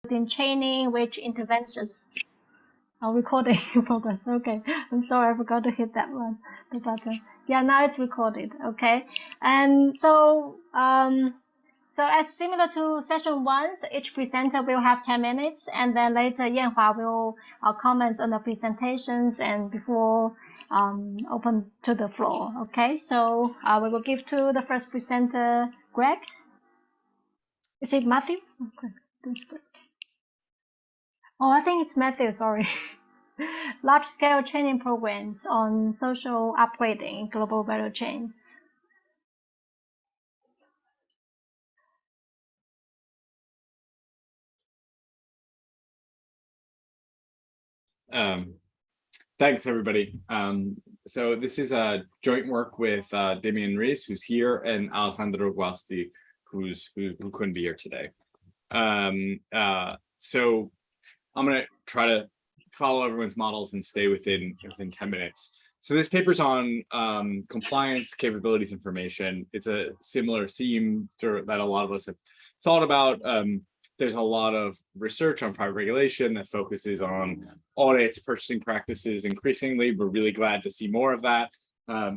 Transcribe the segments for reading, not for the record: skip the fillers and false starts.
in training, which interventions are recording in progress. Okay, I'm sorry, I forgot to hit that one, the button. Yeah, now it's recorded. Okay, and so so as similar to session 1, so each presenter will have 10 minutes, and then later Yanhua will comment on the presentations and before open to the floor. Okay, so we will give to the first presenter, Greg. Is it Matthew? Okay. Oh, I think it's Matthew, sorry. Large-scale training programs on social upgrading in global value chains. Thanks, everybody. So this is a joint work with Damian Raess, who's here, and Alessandro Guasti, who couldn't be here today. So I'm going to try to follow everyone's models and stay within 10 minutes. So this paper's on compliance, capabilities, information. It's a similar theme that a lot of us have thought about. There's a lot of research on private regulation that focuses on audits, purchasing practices increasingly. We're really glad to see more of that.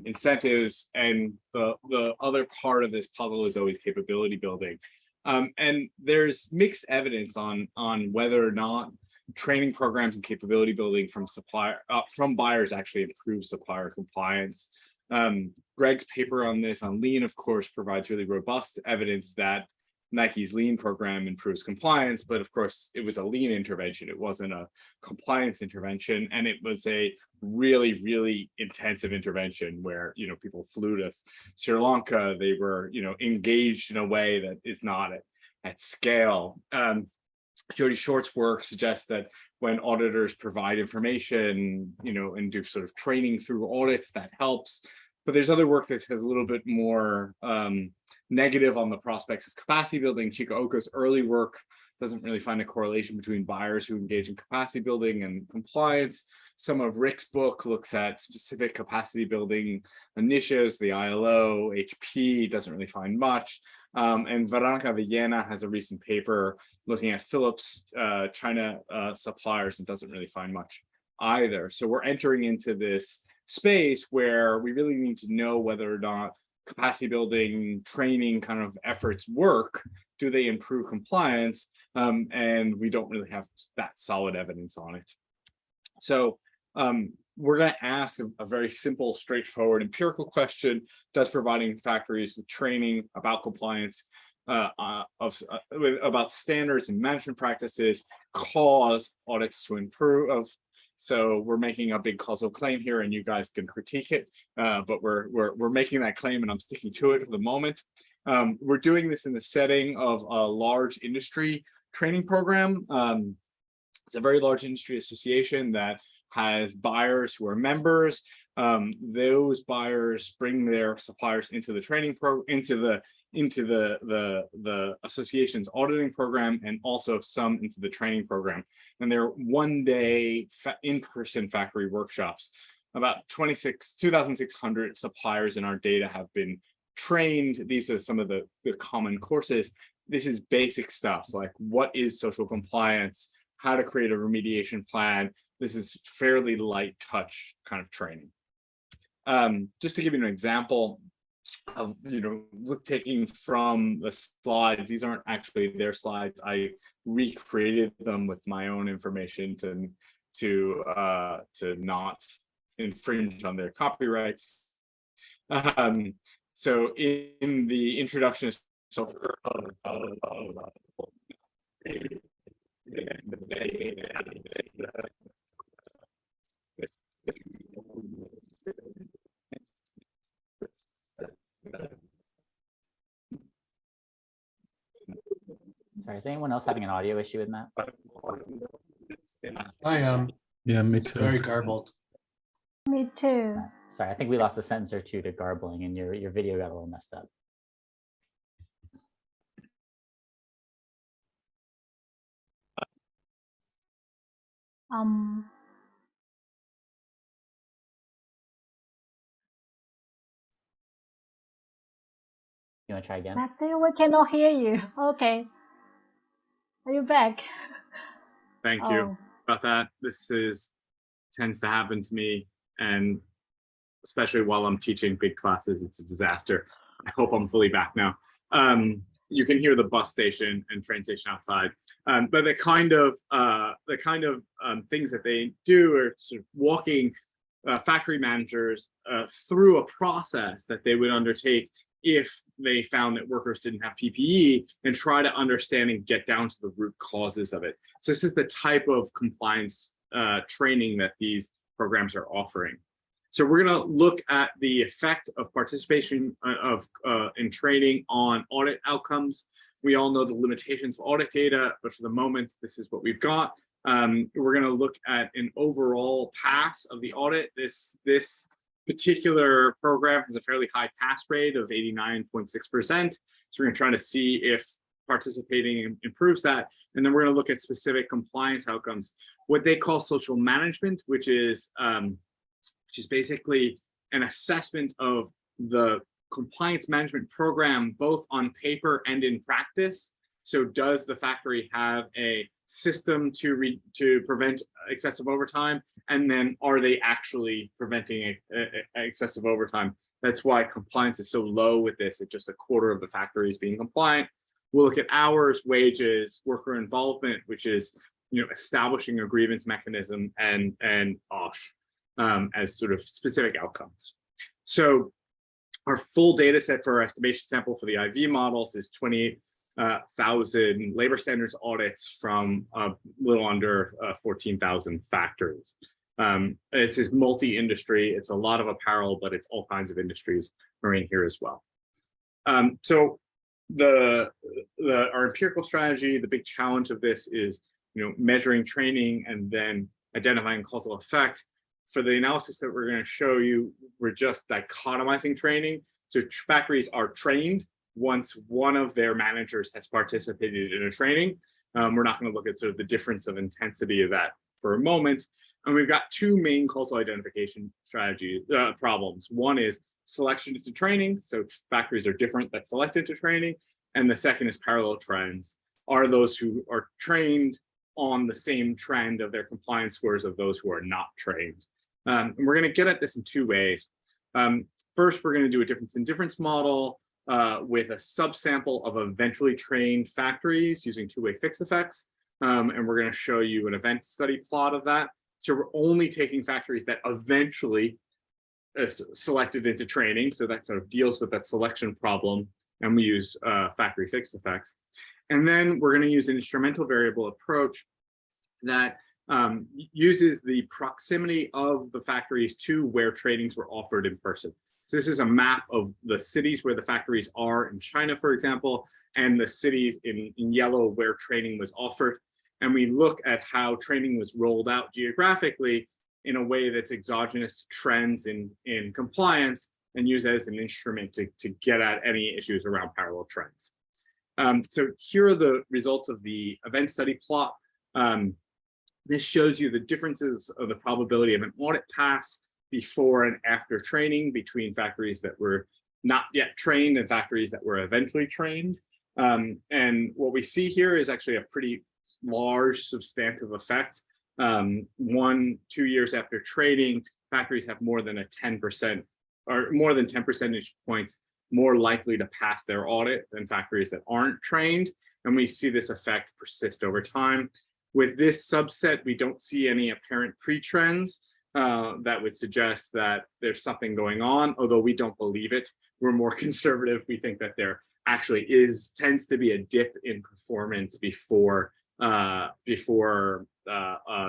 Incentives, and the other part of this puzzle is always capability building. And there's mixed evidence on whether or not training programs and capability building from buyers actually improve supplier compliance. Greg's paper on this on lean, of course, provides really robust evidence that Nike's lean program improves compliance, but of course it was a lean intervention. It wasn't a compliance intervention, and it was a really, really intensive intervention where, you know, people flew to Sri Lanka. They were, you know, engaged in a way that is not at scale. Jody Short's work suggests that when auditors provide information, you know, and do sort of training through audits, that helps. But there's other work that has a little bit more negative on the prospects of capacity building. Chikaoka's early work doesn't really find a correlation between buyers who engage in capacity building and compliance. Some of Rick's book looks at specific capacity building initiatives, the ILO, HP, doesn't really find much. And Veronica Villena has a recent paper looking at Philips China suppliers and doesn't really find much either. So we're entering into this space where we really need to know whether or not capacity building training kind of efforts work. Do they improve compliance? And we don't really have that solid evidence on it. So we're going to ask a very simple, straightforward empirical question. Does providing factories with training about compliance about standards and management practices cause audits to improve? So we're making a big causal claim here, and you guys can critique it, but we're making that claim, and I'm sticking to it for the moment. We're doing this in the setting of a large industry training program. It's a very large industry association that has buyers who are members. Those buyers bring their suppliers into the training into the association's auditing program, and also some into the training program. And they're one-day in-person factory workshops. About 2,600 suppliers in our data have been trained. These are some of the common courses. This is basic stuff like what is social compliance, how to create a remediation plan. This is fairly light touch kind of training. Just to give you an example of, you know, taking from the slides, these aren't actually their slides. I recreated them with my own information to not infringe on their copyright. So in the introduction, so Sorry, is anyone else having an audio issue with that? I am. Yeah, me too. Very garbled. Me too. Sorry, I think we lost a sentence or two to garbling, and your video got a little messed up. You want to try again? Matthew, we cannot hear you. Okay. Are you back? Thank you about that. This tends to happen to me, and especially while I'm teaching big classes, it's a disaster. I hope I'm fully back now. You can hear the bus station and train station outside, but the kind of things that they do are sort of walking factory managers through a process that they would undertake if they found that workers didn't have PPE, and try to understand and get down to the root causes of it. So this is the type of compliance training that these programs are offering. So we're going to look at the effect of participation in training on audit outcomes. We all know the limitations of audit data, but for the moment, this is what we've got. We're going to look at an overall pass of the audit. This particular program has a fairly high pass rate of 89.6%. So we're going to try to see if participating improves that. And then we're going to look at specific compliance outcomes, what they call social management, which is basically an assessment of the compliance management program, both on paper and in practice. So does the factory have a system to prevent excessive overtime? And then are they actually preventing excessive overtime? That's why compliance is so low with this. It's just a quarter of the factories being compliant. We'll look at hours, wages, worker involvement, which is establishing a grievance mechanism, and OSH as sort of specific outcomes. So our full data set for our estimation sample for the IV models is 28,000 labor standards audits from a little under 14,000 factories. This is multi-industry. It's a lot of apparel, but it's all kinds of industries are in here as well. So our empirical strategy, the big challenge of this is measuring training and then identifying causal effect. For the analysis that we're going to show you, we're just dichotomizing training. So factories are trained once one of their managers has participated in a training. We're not going to look at sort of the difference of intensity of that for a moment. And we've got two main causal identification problems. One is selection into training. So factories are different that select into training. And the second is parallel trends. Are those who are trained on the same trend of their compliance scores of those who are not trained? And we're going to get at this in two ways. First, we're going to do a difference in difference model with a subsample of eventually trained factories using two-way fixed effects. And we're going to show you an event study plot of that. So we're only taking factories that eventually selected into training. So that sort of deals with that selection problem. And we use factory fixed effects. And then we're going to use an instrumental variable approach that uses the proximity of the factories to where trainings were offered in person. So this is a map of the cities where the factories are in China, for example, and the cities in yellow where training was offered. And we look at how training was rolled out geographically in a way that's exogenous to trends in compliance, and use it as an instrument to get at any issues around parallel trends. So here are the results of the event study plot. This shows you the differences of the probability of an audit pass before and after training between factories that were not yet trained and factories that were eventually trained. And what we see here is actually a pretty large substantive effect. 1-2 years after training, factories have more than 10% or more than 10 percentage points more likely to pass their audit than factories that aren't trained. And we see this effect persist over time. With this subset, we don't see any apparent pre-trends that would suggest that there's something going on, although we don't believe it. We're more conservative. We think that there actually tends to be a dip in performance before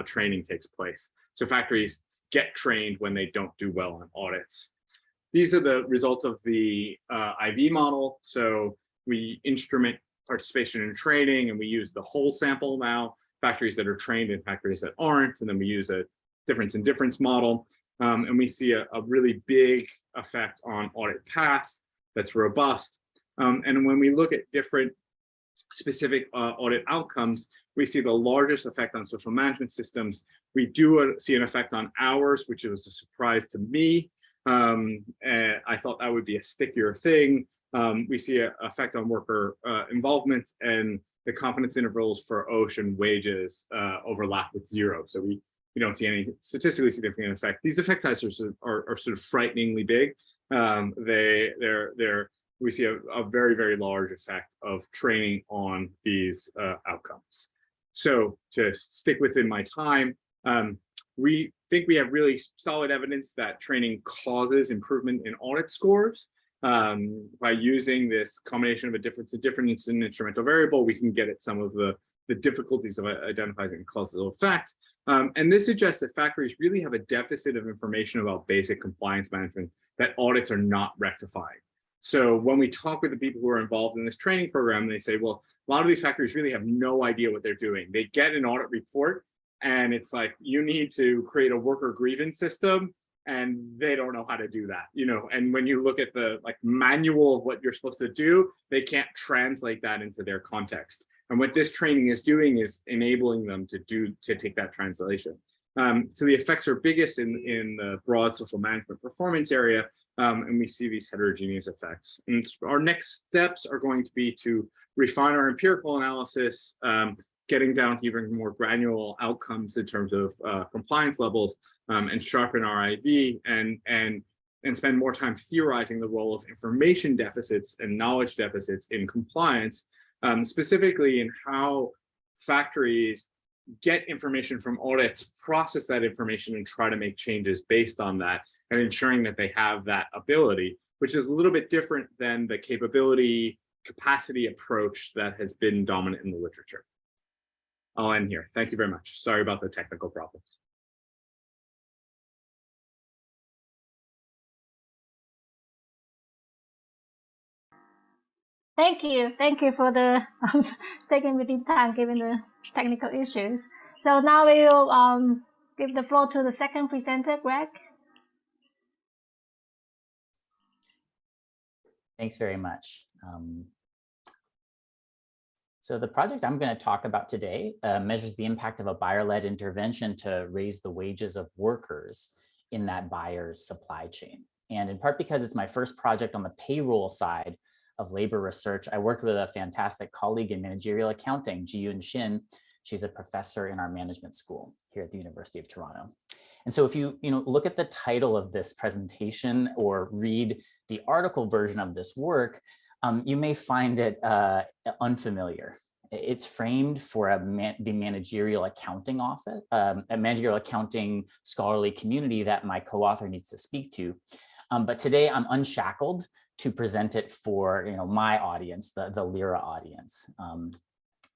training takes place. So factories get trained when they don't do well on audits. These are the results of the IV model. So we instrument participation in training, and we use the whole sample now, factories that are trained and factories that aren't, and then we use a difference in difference model. And we see a really big effect on audit pass that's robust. And when we look at different specific audit outcomes, we see the largest effect on social management systems. We do see an effect on hours, which was a surprise to me. I thought that would be a stickier thing, we see an effect on worker involvement, and the confidence intervals for ocean wages overlap with 0. So we don't see any statistically significant effect. These effect sizes are sort of frighteningly big. We see a very, very large effect of training on these outcomes. So to stick within my time, we think we have really solid evidence that training causes improvement in audit scores. By using this combination of a difference in instrumental variable, we can get at some of the difficulties of identifying a causal effect. And this suggests that factories really have a deficit of information about basic compliance management that audits are not rectifying. So when we talk with the people who are involved in this training program, they say, well, a lot of these factories really have no idea what they're doing. They get an audit report and it's like, you need to create a worker grievance system, and they don't know how to do that, and when you look at the manual of what you're supposed to do, they can't translate that into their context. And what this training is doing is enabling them to take that translation. So the effects are biggest in the broad social management performance area, and we see these heterogeneous effects. And our next steps are going to be to refine our empirical analysis, getting down to even more granular outcomes in terms of compliance levels, and sharpen our IV, and spend more time theorizing the role of information deficits and knowledge deficits in compliance, specifically in how factories get information from audits, process that information, and try to make changes based on that, and ensuring that they have that ability, which is a little bit different than the capacity approach that has been dominant in the literature. I'll end here. Thank you very much. Sorry about the technical problems. Thank you for the taking with the time given the technical issues. So now we will give the floor to the second presenter, Greg. Thanks very much. So the project I'm going to talk about today measures the impact of a buyer-led intervention to raise the wages of workers in that buyer's supply chain. And in part because it's my first project on the payroll side of labor research, I worked with a fantastic colleague in managerial accounting, Jee-Eun Shin. She's a professor in our management school here at the University of Toronto. And so if you look at the title of this presentation or read the article version of this work, you may find it unfamiliar. It's framed for the managerial accounting office, a managerial accounting scholarly community that my co-author needs to speak to. But today I'm unshackled to present it for my audience, the LIRA audience.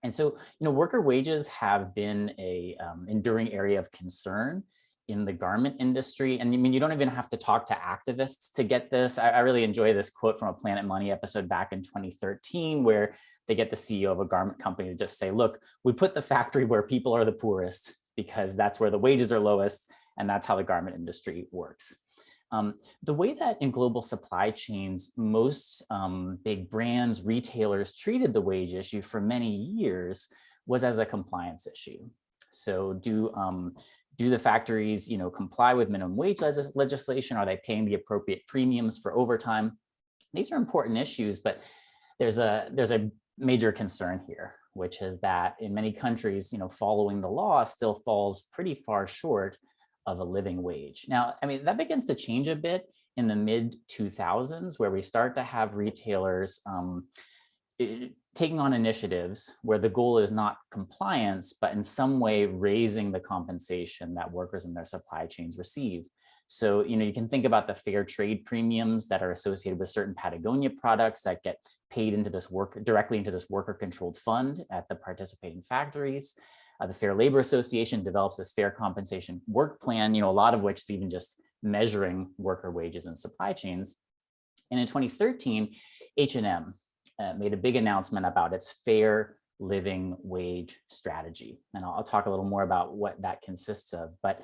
And so worker wages have been a enduring area of concern in the garment industry. And I mean, you don't even have to talk to activists to get this. I really enjoy this quote from a Planet Money episode back in 2013, where they get the CEO of a garment company to just say, look, we put the factory where people are the poorest because that's where the wages are lowest, and that's how the garment industry works. The way that in global supply chains, most big brands, retailers treated the wage issue for many years was as a compliance issue. So do the factories, comply with minimum wage legislation? Are they paying the appropriate premiums for overtime? These are important issues, but there's a major concern here, which is that in many countries, following the law still falls pretty far short of a living wage. Now, I mean, that begins to change a bit in the mid-2000s, where we start to have retailers taking on initiatives where the goal is not compliance, but in some way raising the compensation that workers in their supply chains receive. So, you can think about the fair trade premiums that are associated with certain Patagonia products that get paid into this directly into this worker-controlled fund at the participating factories. The Fair Labor Association develops this fair compensation work plan, a lot of which is even just measuring worker wages in supply chains. And in 2013, H&M made a big announcement about its fair living wage strategy. And I'll talk a little more about what that consists of. But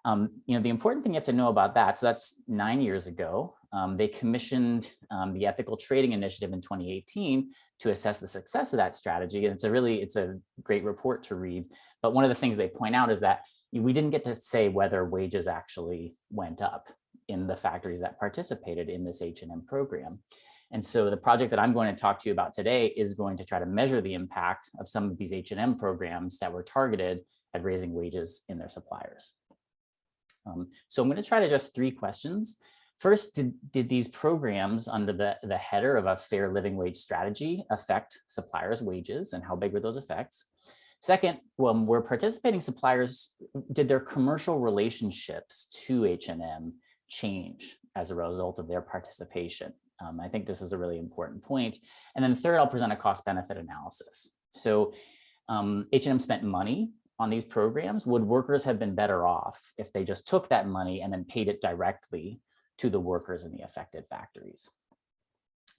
the important thing you have to know about that, so that's 9 years ago, they commissioned the Ethical Trading Initiative in 2018 to assess the success of that strategy. And it's a great report to read. But one of the things they point out is that we didn't get to say whether wages actually went up in the factories that participated in this H&M program. And so the project that I'm going to talk to you about today is going to try to measure the impact of some of these H&M programs that were targeted at raising wages in their suppliers. So I'm going to try to address 3 questions. First, did these programs under the header of a fair living wage strategy affect suppliers' wages, and how big were those effects? Second, were participating suppliers, did their commercial relationships to H&M change as a result of their participation? I think this is a really important point. And then third, I'll present a cost-benefit analysis. So H&M spent money on these programs. Would workers have been better off if they just took that money and then paid it directly to the workers in the affected factories?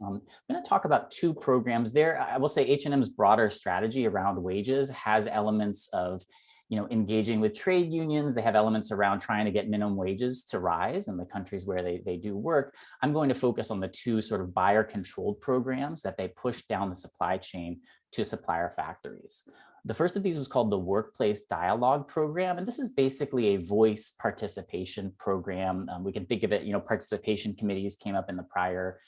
I'm going to talk about 2 programs there. I will say H&M's broader strategy around wages has elements of, engaging with trade unions. They have elements around trying to get minimum wages to rise in the countries where they do work. I'm going to focus on the 2 sort of buyer-controlled programs that they push down the supply chain to supplier factories. The first of these was called the Workplace Dialogue Program, and this is basically a voice participation program. We can think of it, participation committees came up in the prior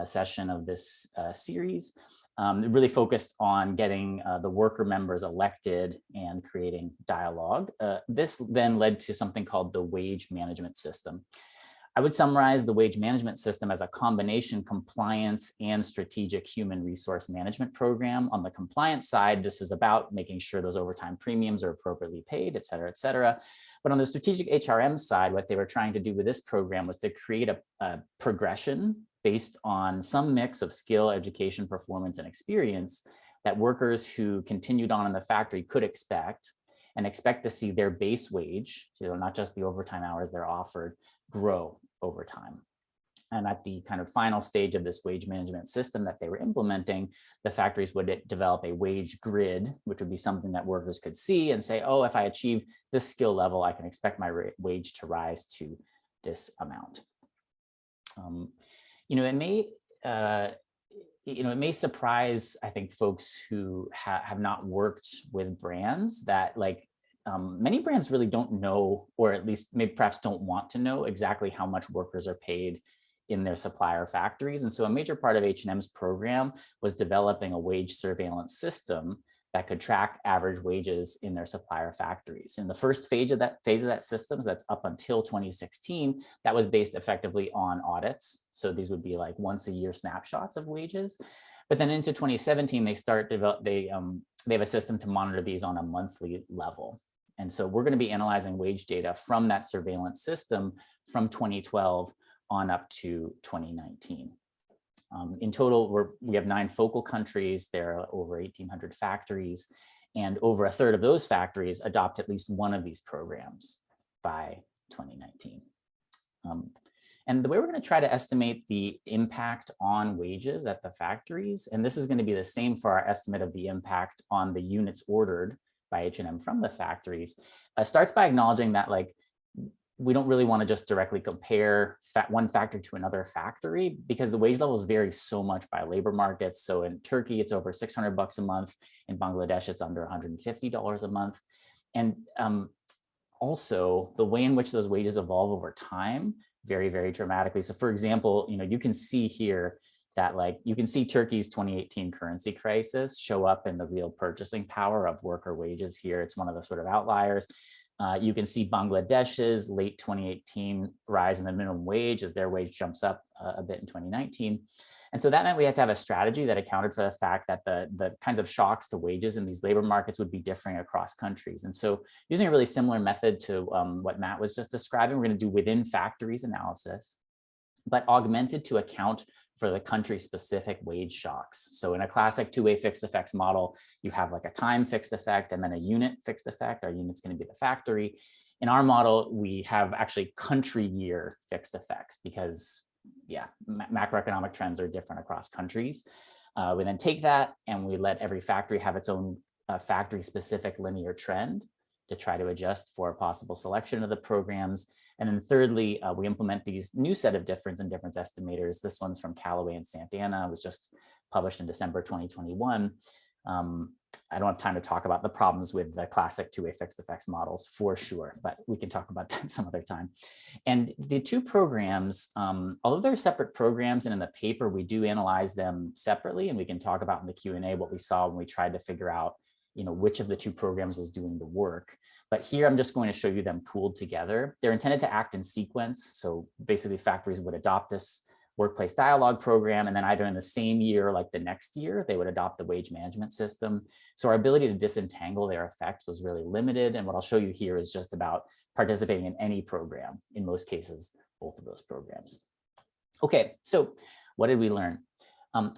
session of this series. It really focused on getting the worker members elected and creating dialogue. This then led to something called the wage management system. I would summarize the wage management system as a combination compliance and strategic human resource management program. On the compliance side, this is about making sure those overtime premiums are appropriately paid, et cetera, et cetera. But on the strategic HRM side, what they were trying to do with this program was to create a progression based on some mix of skill, education, performance, and experience that workers who continued on in the factory could expect to see their base wage, not just the overtime hours they're offered, grow over time. And at the kind of final stage of this wage management system that they were implementing, the factories would develop a wage grid, which would be something that workers could see and say, oh, if I achieve this skill level, I can expect my wage to rise to this amount. It may surprise, I think, folks who have not worked with brands that many brands really don't know, or at least maybe perhaps don't want to know exactly how much workers are paid in their supplier factories. And so a major part of H&M's program was developing a wage surveillance system that could track average wages in their supplier factories. In the first phase of that system, that's up until 2016, that was based effectively on audits. So these would be like once a year snapshots of wages. But then into 2017, they have a system to monitor these on a monthly level. And so we're going to be analyzing wage data from that surveillance system from 2012 on up to 2019. In total, we have 9 focal countries. There are over 1,800 factories, and over a third of those factories adopt at least one of these programs by 2019. And the way we're going to try to estimate the impact on wages at the factories, and this is going to be the same for our estimate of the impact on the units ordered by H&M from the factories, starts by acknowledging that we don't really want to just directly compare one factory to another factory, because the wage levels vary so much by labor markets. So in Turkey, it's over $600 a month. In Bangladesh, it's under $150 a month. And also the way in which those wages evolve over time vary very dramatically. So for example, you can see here that you can see Turkey's 2018 currency crisis show up in the real purchasing power of worker wages here. It's one of the sort of outliers. You can see Bangladesh's late 2018 rise in the minimum wage as their wage jumps up a bit in 2019. And so that meant we had to have a strategy that accounted for the fact that the kinds of shocks to wages in these labor markets would be differing across countries. And so using a really similar method to what Matt was just describing, we're going to do within factories analysis, but augmented to account for the country-specific wage shocks. So in a classic two-way fixed effects model, you have a time fixed effect and then a unit fixed effect. Our unit's going to be the factory. In our model, we have actually country year fixed effects because, macroeconomic trends are different across countries. We then take that and we let every factory have its own factory-specific linear trend to try to adjust for a possible selection of the programs. And then thirdly, we implement these new set of difference and difference estimators. This one's from Callaway and Santana. It was just published in December 2021. I don't have time to talk about the problems with the classic two-way fixed effects models for sure, but we can talk about that some other time. And the two programs, although they're separate programs, and in the paper we do analyze them separately, and we can talk about in the Q&A what we saw when we tried to figure out, which of the two programs was doing the work. But here I'm just going to show you them pooled together. They're intended to act in sequence. So basically factories would adopt this workplace dialogue program, and then either in the same year, like the next year, they would adopt the wage management system. So our ability to disentangle their effect was really limited. And what I'll show you here is just about participating in any program, in most cases, both of those programs. Okay, so what did we learn?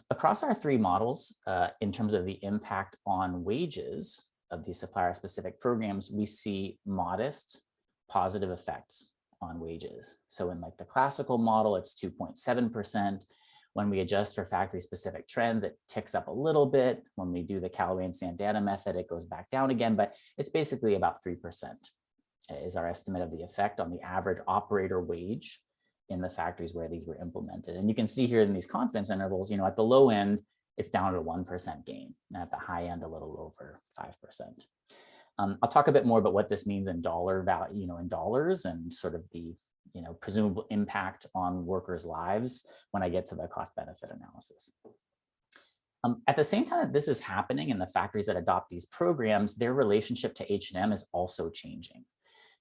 Across our three models, in terms of the impact on wages of these supplier-specific programs, we see modest positive effects on wages. So in like the classical model, it's 2.7%. When we adjust for factory-specific trends, it ticks up a little bit. When we do the Callaway and Santana method, it goes back down again, but it's basically about 3% is our estimate of the effect on the average operator wage in the factories where these were implemented. And you can see here in these confidence intervals, at the low end, it's down to a 1% gain, and at the high end, a little over 5%. I'll talk a bit more about what this means in dollar value, in dollars, and sort of the presumable impact on workers' lives when I get to the cost benefit analysis. At the same time that this is happening in the factories that adopt these programs, their relationship to H&M is also changing.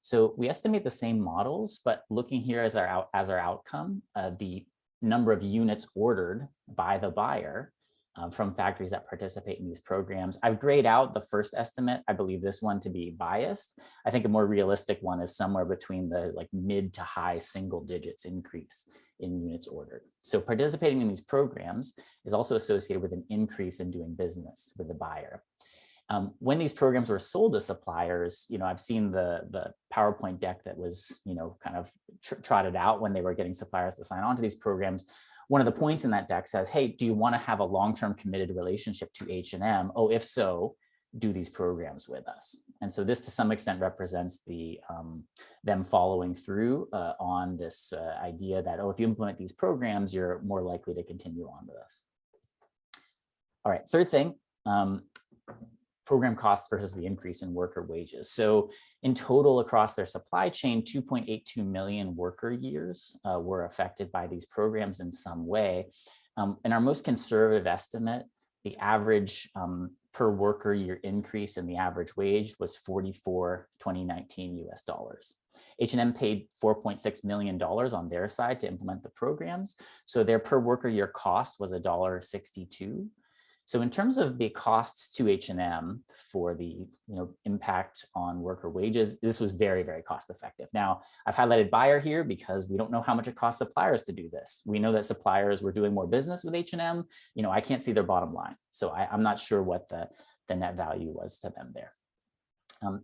So we estimate the same models, but looking here as our outcome, the number of units ordered by the buyer from factories that participate in these programs. I've grayed out the first estimate. I believe this one to be biased. I think a more realistic one is somewhere between the mid to high single digits increase in units ordered. So participating in these programs is also associated with an increase in doing business with the buyer. When these programs were sold to suppliers, I've seen the PowerPoint deck that was, kind of trotted out when they were getting suppliers to sign on to these programs. One of the points in that deck says, hey, do you want to have a long-term committed relationship to H&M? Oh, if so, do these programs with us. And so this to some extent represents them following through on this idea that, oh, if you implement these programs, you're more likely to continue on with us. All right, third thing, program costs versus the increase in worker wages. So in total across their supply chain, 2.82 million worker years were affected by these programs in some way. In our most conservative estimate, the average per worker year increase in the average wage was 44 2019 US dollars. H&M paid $4.6 million on their side to implement the programs. So their per worker year cost was $1.62. So in terms of the costs to H&M for the impact on worker wages, this was very, very cost effective. Now, I've highlighted buyer here because we don't know how much it costs suppliers to do this. We know that suppliers were doing more business with H&M. I can't see their bottom line. So I'm not sure what the net value was to them there.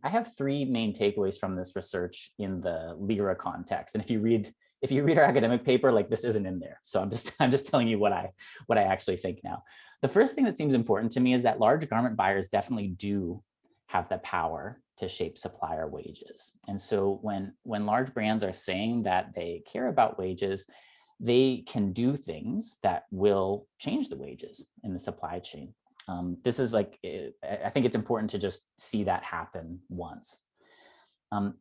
I have three main takeaways from this research in the LIRA context. And if you read our academic paper, this isn't in there. So I'm just telling you what I actually think now. The first thing that seems important to me is that large garment buyers definitely do have the power to shape supplier wages. And so when large brands are saying that they care about wages, they can do things that will change the wages in the supply chain. This is I think it's important to just see that happen once.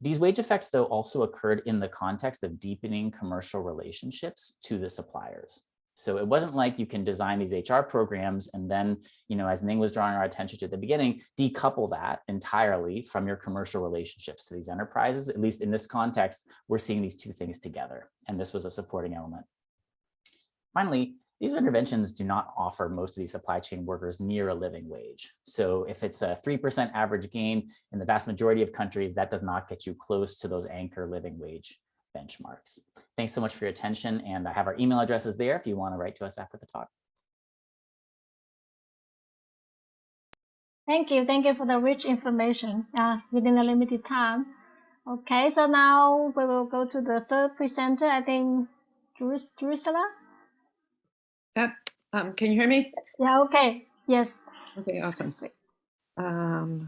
These wage effects, though, also occurred in the context of deepening commercial relationships to the suppliers. So it wasn't like you can design these HR programs and then, as Ning was drawing our attention to at the beginning, decouple that entirely from your commercial relationships to these enterprises. At least in this context, we're seeing these two things together, and this was a supporting element. Finally, these interventions do not offer most of these supply chain workers near a living wage. So if it's a 3% average gain in the vast majority of countries, that does not get you close to those anchor living wage benchmarks. Thanks so much for your attention, and I have our email addresses there if you want to write to us after the talk. Thank you for the rich information within a limited time. Okay, so now we will go to the third presenter, I think, Drusilla. Yep. Can you hear me? Yeah, okay, yes. Okay, awesome. Great. Right.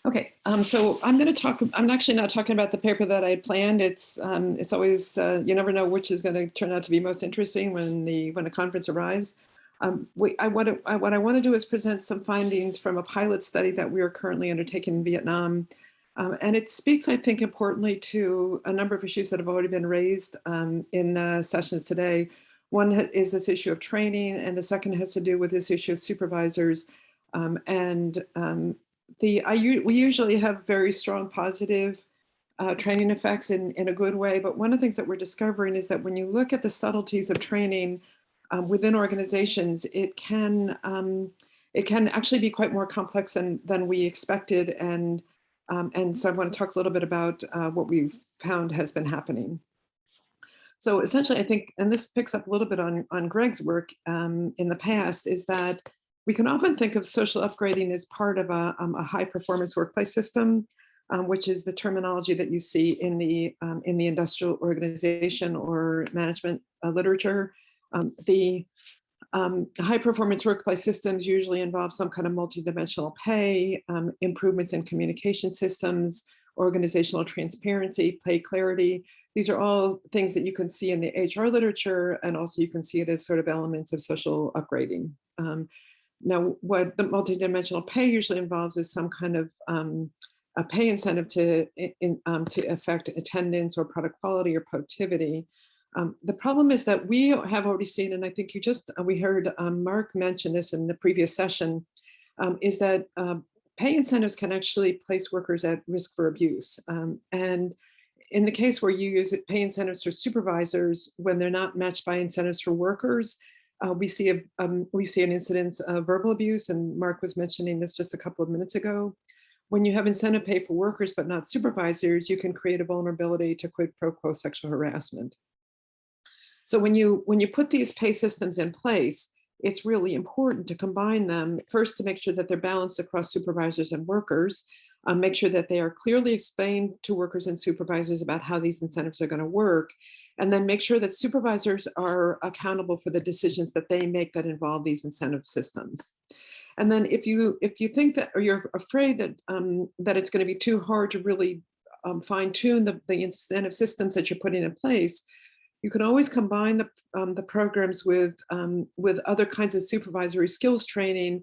Okay, so I'm going to talk. I'm actually not talking about the paper that I had planned. It's always you never know which is going to turn out to be most interesting when a conference arrives. What I want to do is present some findings from a pilot study that we are currently undertaking in Vietnam, and it speaks, I think, importantly to a number of issues that have already been raised in the sessions today. One is this issue of training, and the second has to do with this issue of supervisors, we usually have very strong positive training effects in a good way, but one of the things that we're discovering is that when you look at the subtleties of training within organizations, it can actually be quite more complex than we expected, and so I want to talk a little bit about what we've found has been happening. So essentially, I think, and this picks up a little bit on Greg's work in the past, is that we can often think of social upgrading as part of a high performance workplace system, which is the terminology that you see in the industrial organization or management literature. The high performance workplace systems usually involve some kind of multidimensional pay, improvements in communication systems, organizational transparency, pay clarity. These are all things that you can see in the HR literature, and also you can see it as sort of elements of social upgrading. Now, what the multidimensional pay usually involves is some kind of a pay incentive to affect attendance or product quality or productivity. The problem is that we have already seen, and I think we heard Mark mention this in the previous session, is that pay incentives can actually place workers at risk for abuse. And in the case where you use pay incentives for supervisors, when they're not matched by incentives for workers, we see an incidence of verbal abuse, and Mark was mentioning this just a couple of minutes ago. When you have incentive pay for workers but not supervisors, you can create a vulnerability to quid pro quo sexual harassment. So when you put these pay systems in place, it's really important to combine them first to make sure that they're balanced across supervisors and workers, make sure that they are clearly explained to workers and supervisors about how these incentives are going to work, and then make sure that supervisors are accountable for the decisions that they make that involve these incentive systems. And then if you think that, or you're afraid that that it's going to be too hard to really fine tune the incentive systems that you're putting in place, you can always combine the programs with other kinds of supervisory skills training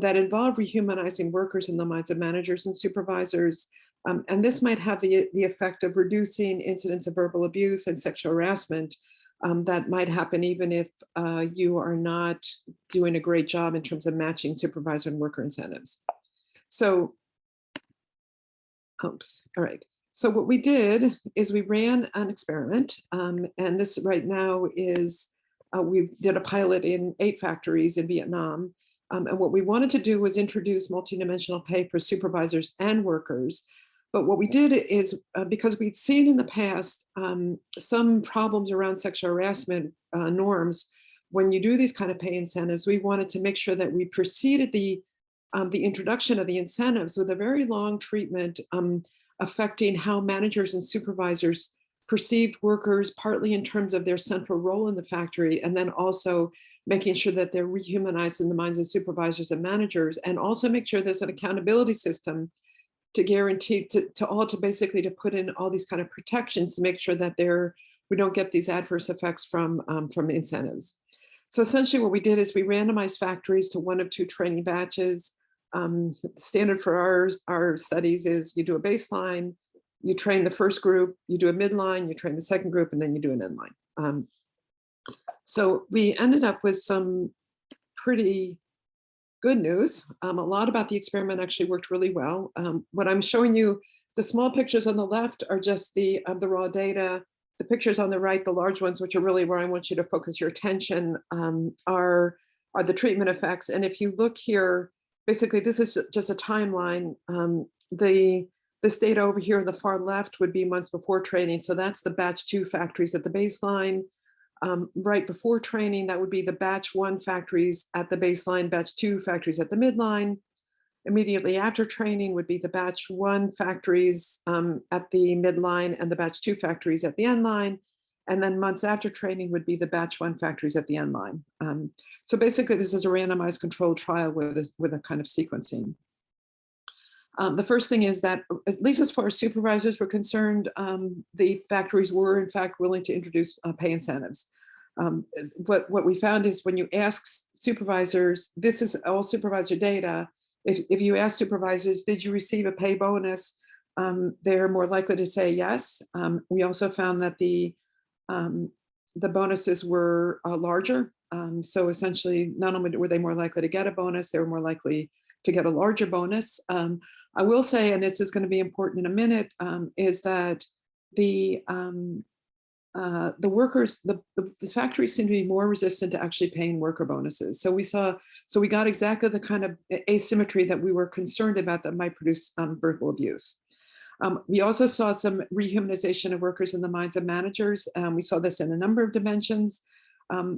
that involve rehumanizing workers in the minds of managers and supervisors. And this might have the effect of reducing incidents of verbal abuse and sexual harassment that might happen even if you are not doing a great job in terms of matching supervisor and worker incentives. So, all right. So what we did is we ran an experiment, and this right now is, we did a pilot in 8 factories in Vietnam. And what we wanted to do was introduce multidimensional pay for supervisors and workers. But what we did is, because we'd seen in the past some problems around sexual harassment norms, when you do these kind of pay incentives, we wanted to make sure that we preceded the introduction of the incentives with a very long treatment affecting how managers and supervisors perceived workers, partly in terms of their central role in the factory, and then also making sure that they're rehumanized in the minds of supervisors and managers, and also make sure there's an accountability system to guarantee to basically put in all these kind of protections to make sure that we don't get these adverse effects from incentives. So essentially what we did is we randomized factories to 1 of 2 training batches. The standard for our studies is you do a baseline, you train the first group, you do a midline, you train the second group, and then you do an endline. So we ended up with some pretty good news. A lot about the experiment actually worked really well. What I'm showing you, the small pictures on the left are just the raw data. The pictures on the right, the large ones, which are really where I want you to focus your attention, are the treatment effects. And if you look here, basically this is just a timeline. This data over here on the far left would be months before training. So that's the batch 2 factories at the baseline. Right before training, that would be the batch 1 factories at the baseline, batch 2 factories at the midline. Immediately after training would be the batch 1 factories at the midline and the batch 2 factories at the end line. And then months after training would be the batch 1 factories at the end line. So basically this is a randomized controlled trial with a kind of sequencing. The first thing is that, at least as far as supervisors were concerned, the factories were in fact willing to introduce pay incentives. What we found is when you ask supervisors, this is all supervisor data, if you ask supervisors, did you receive a pay bonus? They're more likely to say yes. We also found that the bonuses were larger. So essentially, not only were they more likely to get a bonus, they were more likely to get a larger bonus. I will say, and this is going to be important in a minute, is that the workers, the factories seem to be more resistant to actually paying worker bonuses. So we got exactly the kind of asymmetry that we were concerned about that might produce verbal abuse. We also saw some rehumanization of workers in the minds of managers. We saw this in a number of dimensions.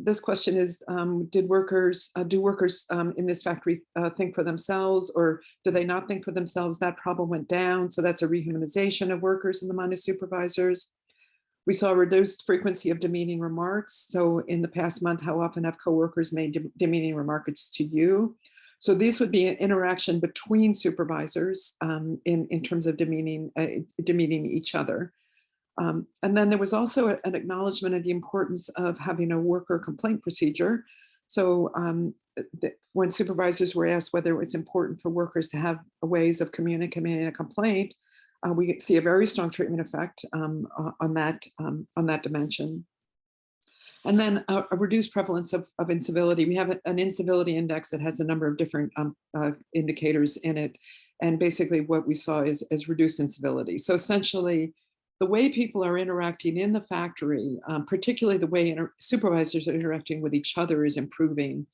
This question is, do workers in this factory think for themselves, or do they not think for themselves? That problem went down. So that's a rehumanization of workers in the mind of supervisors. We saw a reduced frequency of demeaning remarks. So in the past month, how often have coworkers made demeaning remarks to you? So these would be an interaction between supervisors in terms of demeaning each other. And then there was also an acknowledgement of the importance of having a worker complaint procedure. So when supervisors were asked whether it was important for workers to have ways of communicating a complaint, we see a very strong treatment effect on that dimension. And then a reduced prevalence of incivility. We have an incivility index that has a number of different indicators in it. And basically what we saw is reduced incivility. So essentially, the way people are interacting in the factory, particularly the way supervisors are interacting with each other, is improving.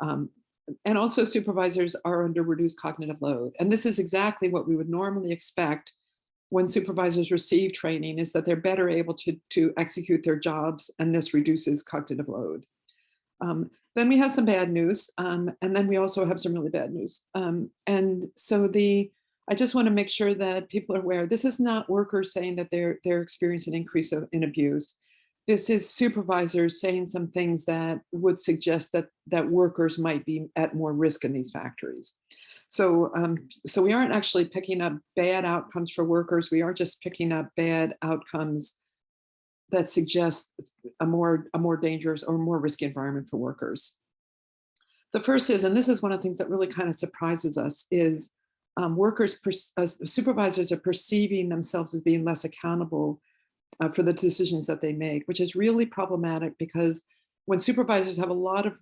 And also supervisors are under reduced cognitive load. And this is exactly what we would normally expect when supervisors receive training, is that they're better able to execute their jobs, and this reduces cognitive load. Then we have some bad news, and then we also have some really bad news. And so I just want to make sure that people are aware, this is not workers saying that they're experiencing an increase in abuse. This is supervisors saying some things that would suggest that workers might be at more risk in these factories. So we aren't actually picking up bad outcomes for workers. We are just picking up bad outcomes that suggest a more dangerous or more risky environment for workers. The first is, and this is one of the things that really kind of surprises us, is supervisors are perceiving themselves as being less accountable for the decisions that they make, which is really problematic, because when supervisors have a lot of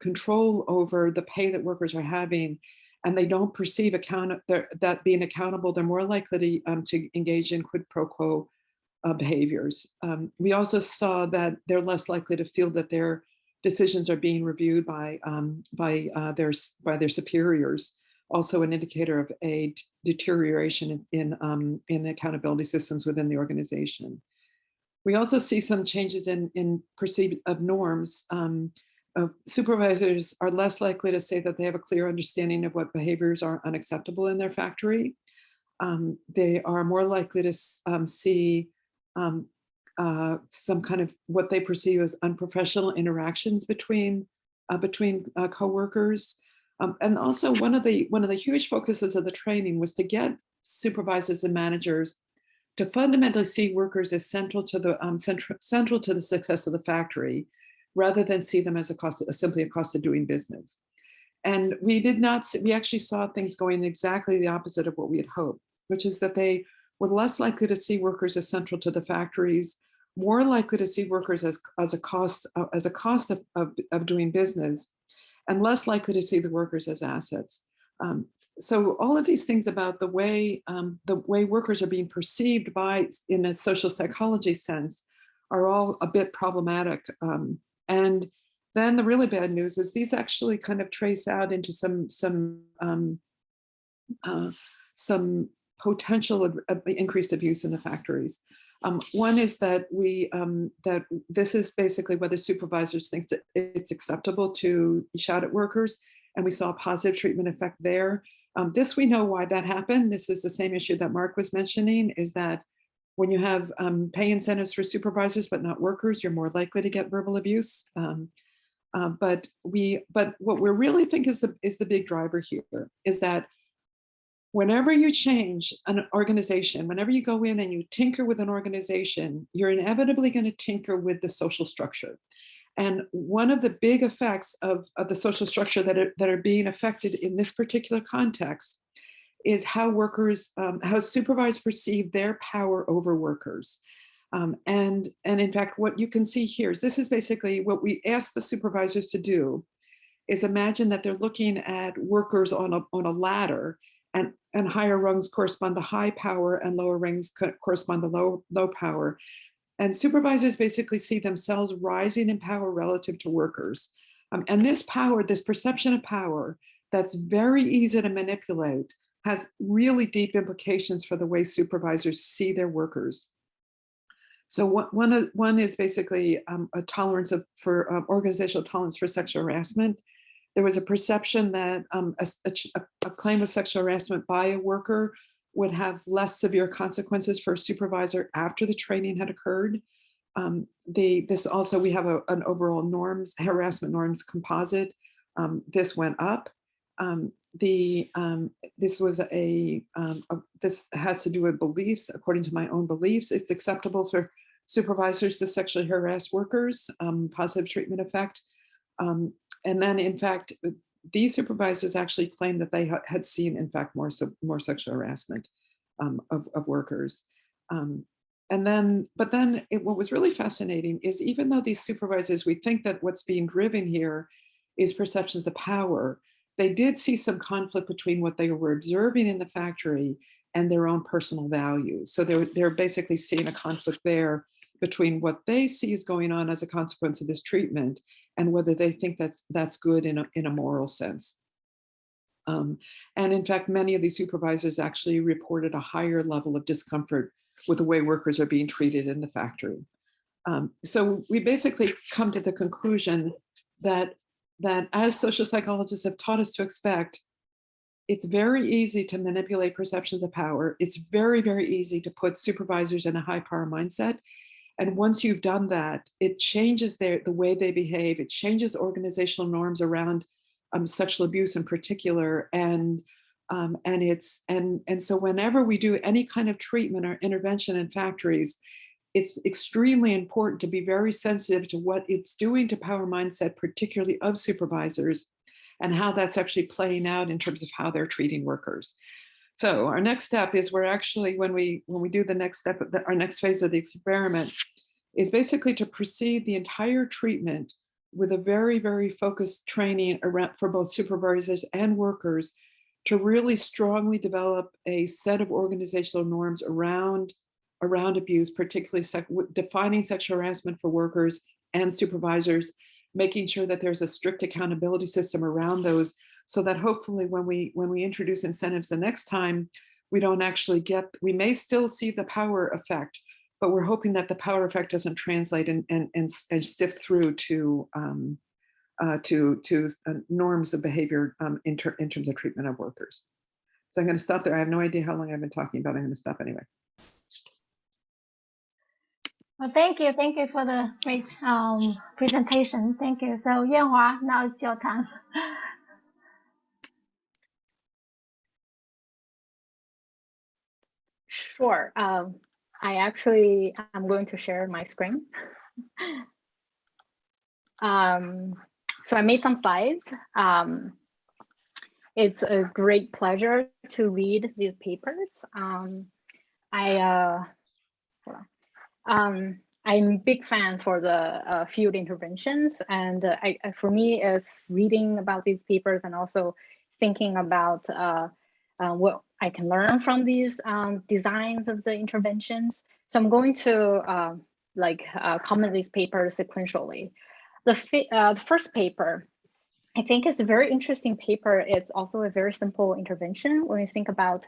control over the pay that workers are having, and they don't perceive that being accountable, they're more likely to engage in quid pro quo behaviors. We also saw that they're less likely to feel that their decisions are being reviewed by their superiors. Also an indicator of a deterioration in accountability systems within the organization. We also see some changes in perceived of norms. Supervisors are less likely to say that they have a clear understanding of what behaviors are unacceptable in their factory. They are more likely to see some kind of what they perceive as unprofessional interactions between coworkers. And also one of the huge focuses of the training was to get supervisors and managers to fundamentally see workers as central to the success of the factory, rather than see them as simply a cost of doing business. And we actually saw things going exactly the opposite of what we had hoped, which is that they were less likely to see workers as central to the factories, more likely to see workers as a cost of doing business, and less likely to see the workers as assets. So all of these things about the way workers are being perceived in a social psychology sense are all a bit problematic. And then the really bad news is these actually kind of trace out into some potential increased abuse in the factories. One is that that this is basically whether supervisors think that it's acceptable to shout at workers, and we saw a positive treatment effect there. This we know why that happened. This is the same issue that Mark was mentioning, is that when you have pay incentives for supervisors but not workers, you're more likely to get verbal abuse. But what we really think is the big driver here is that whenever you change an organization, whenever you go in and you tinker with an organization, you're inevitably going to tinker with the social structure. And one of the big effects of the social structure that are being affected in this particular context is how workers, how supervisors perceive their power over workers. And in fact, what you can see here is this is basically what we ask the supervisors to do, is imagine that they're looking at workers on a ladder, and higher rungs correspond to high power and lower rungs correspond to low power. And supervisors basically see themselves rising in power relative to workers. And this power, this perception of power that's very easy to manipulate, has really deep implications for the way supervisors see their workers. So one is basically a tolerance for organizational tolerance for sexual harassment. There was a perception that a claim of sexual harassment by a worker would have less severe consequences for a supervisor after the training had occurred. This also, we have an overall norms, harassment norms composite. This went up. This was this has to do with beliefs. According to my own beliefs, it's acceptable for supervisors to sexually harass workers, positive treatment effect. And then, in fact, these supervisors actually claimed that they had seen, in fact, more sexual harassment of workers. But then what was really fascinating is, even though these supervisors, we think that what's being driven here is perceptions of power, they did see some conflict between what they were observing in the factory and their own personal values. So they're basically seeing a conflict there between what they see is going on as a consequence of this treatment and whether they think that's good in a moral sense. And in fact, many of these supervisors actually reported a higher level of discomfort with the way workers are being treated in the factory. So we basically come to the conclusion that as social psychologists have taught us to expect, it's very easy to manipulate perceptions of power. It's very, very easy to put supervisors in a high power mindset. And once you've done that, it changes the way they behave. It changes organizational norms around sexual abuse in particular. And so whenever we do any kind of treatment or intervention in factories, it's extremely important to be very sensitive to what it's doing to power mindset, particularly of supervisors, and how that's actually playing out in terms of how they're treating workers. So our next step is we're actually, when we do the next step, our next phase of the experiment is basically to proceed the entire treatment with a very, very focused training around for both supervisors and workers to really strongly develop a set of organizational norms around abuse, particularly defining sexual harassment for workers and supervisors, making sure that there's a strict accountability system around those, so that hopefully when we introduce incentives the next time, we don't actually we may still see the power effect, but we're hoping that the power effect doesn't translate and sift through to norms of behavior in terms of treatment of workers. So I'm going to stop there. I have no idea how long I've been talking, but I'm going to stop anyway. Well, thank you for the great presentation. Thank you. So Yanhua, now it's your time. Sure. I'm going to share my screen. So I made some slides. It's a great pleasure to read these papers. I'm a big fan for the field interventions, and for me, is reading about these papers and also thinking about what I can learn from these designs of the interventions. So I'm going to comment these papers sequentially. The first paper, I think, is a very interesting paper. It's also a very simple intervention when we think about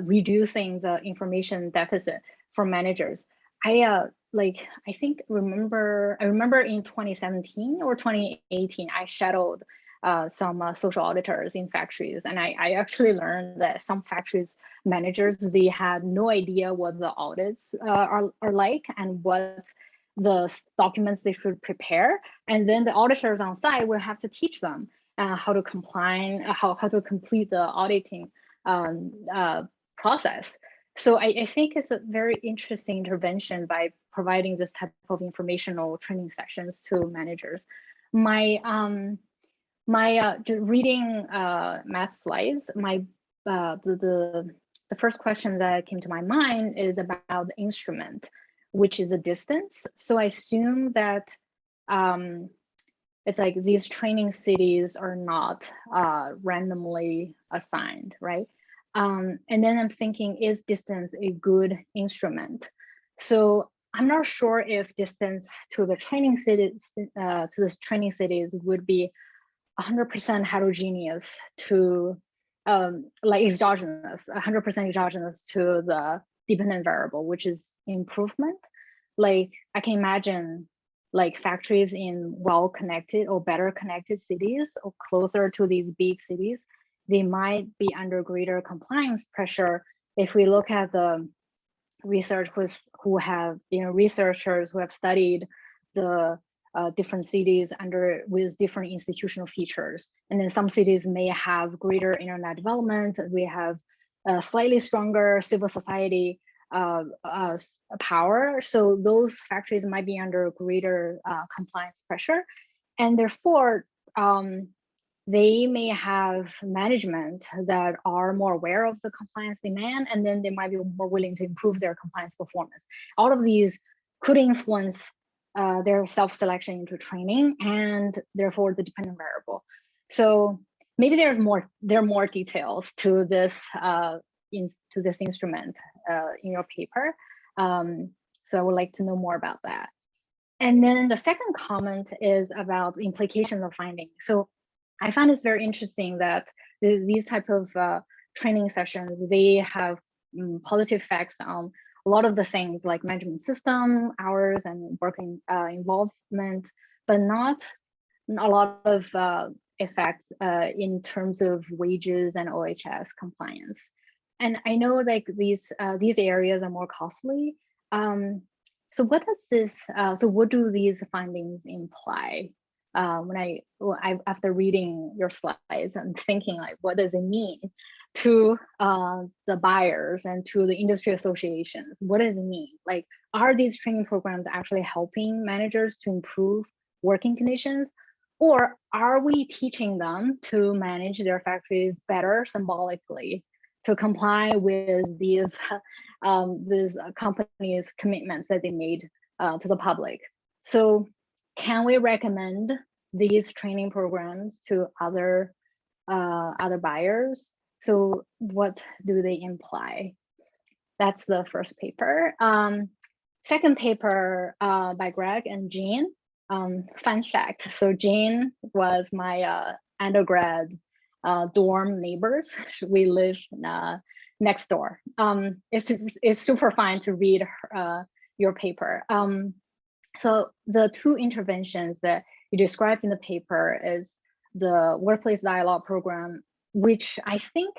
reducing the information deficit for managers. I remember in 2017 or 2018, I shadowed some social auditors in factories, and I actually learned that some factories managers, they had no idea what the audits are like and what the documents they should prepare, and then the auditors on site will have to teach them how to comply, how to complete the auditing process. So I think it's a very interesting intervention by providing this type of informational training sessions to managers. My reading math slides, the first question that came to my mind is about the instrument, which is a distance. So I assume that it's like these training cities are not randomly assigned, right? And then I'm thinking, is distance a good instrument? So I'm not sure if distance to the training cities would be 100% heterogeneous to like exogenous, 100% exogenous to the dependent variable, which is improvement. Like I can imagine like factories in well-connected or better connected cities or closer to these big cities, they might be under greater compliance pressure. If we look at the research who have, researchers who have studied the different cities with different institutional features. And then some cities may have greater internet development. We have a slightly stronger civil society power. So those factories might be under greater compliance pressure. And therefore, they may have management that are more aware of the compliance demand, and then they might be more willing to improve their compliance performance. All of these could influence their self-selection into training and therefore the dependent variable. So maybe there are more details to this instrument in your paper. So I would like to know more about that. And then the second comment is about the implications of finding. So I find it's very interesting that these type of training sessions, they have positive effects on a lot of the things like management system, hours, and working involvement, but not a lot of effects in terms of wages and OHS compliance. And I know like these areas are more costly. So what does this? So what do these findings imply? After reading your slides, I'm thinking like, what does it mean to the buyers and to the industry associations? What does it mean? Like, are these training programs actually helping managers to improve working conditions? Or are we teaching them to manage their factories better symbolically to comply with these companies' commitments that they made to the public? So can we recommend these training programs to other buyers? So what do they imply? That's the first paper. Second paper by Greg and Jee-Eun. Fun fact, so Jee-Eun was my undergrad dorm neighbors. We live next door. It's super fun to read your paper. So the two interventions that you described in the paper is the workplace dialogue program, which I think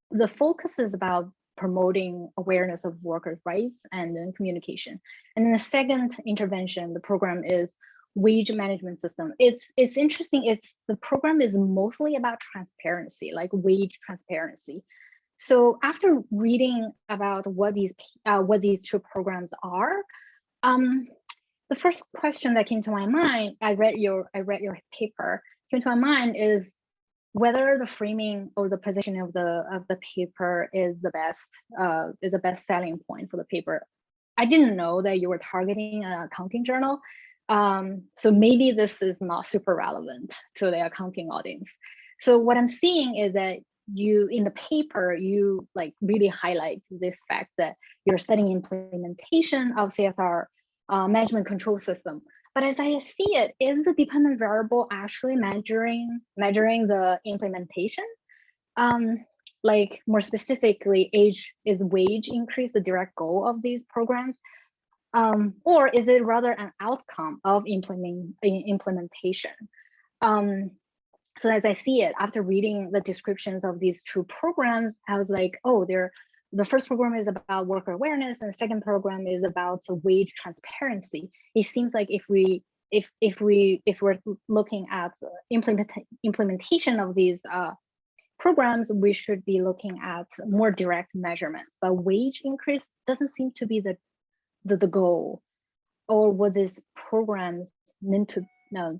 the focus is about promoting awareness of workers' rights and then communication. And then the second intervention, the program is wage management system. It's interesting. The program is mostly about transparency, like wage transparency. So after reading about what these two programs are, the first question that came to my mind, I read your paper, came to my mind is whether the framing or the positioning of the paper is the best selling point for the paper. I didn't know that you were targeting an accounting journal. So maybe this is not super relevant to the accounting audience. So what I'm seeing is that you, in the paper, you like really highlight this fact that you're studying implementation of CSR management control system. But as I see it, is the dependent variable actually measuring the implementation? Like more specifically, is wage increase the direct goal of these programs? Or is it rather an outcome of implementation? So as I see it, after reading the descriptions of these two programs, I was like, oh, the first program is about worker awareness, and the second program is about wage transparency. It seems like if we're looking at the implementation of these programs, we should be looking at more direct measurements, but wage increase doesn't seem to be the goal, or what this program meant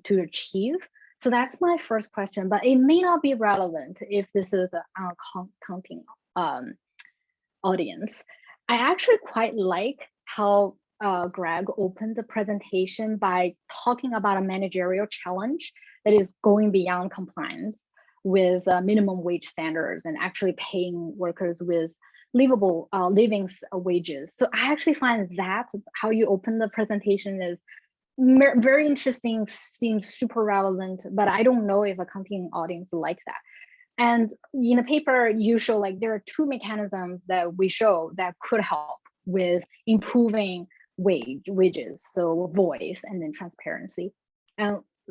to achieve. So that's my first question, but it may not be relevant if this is an accounting audience. I actually quite like how Greg opened the presentation by talking about a managerial challenge that is going beyond compliance with minimum wage standards and actually paying workers with livable living wages. So I actually find that how you open the presentation is very interesting, seems super relevant, but I don't know if accounting audience like that. And in the paper, you show like there are two mechanisms that we show that could help with improving wages, so voice and then transparency.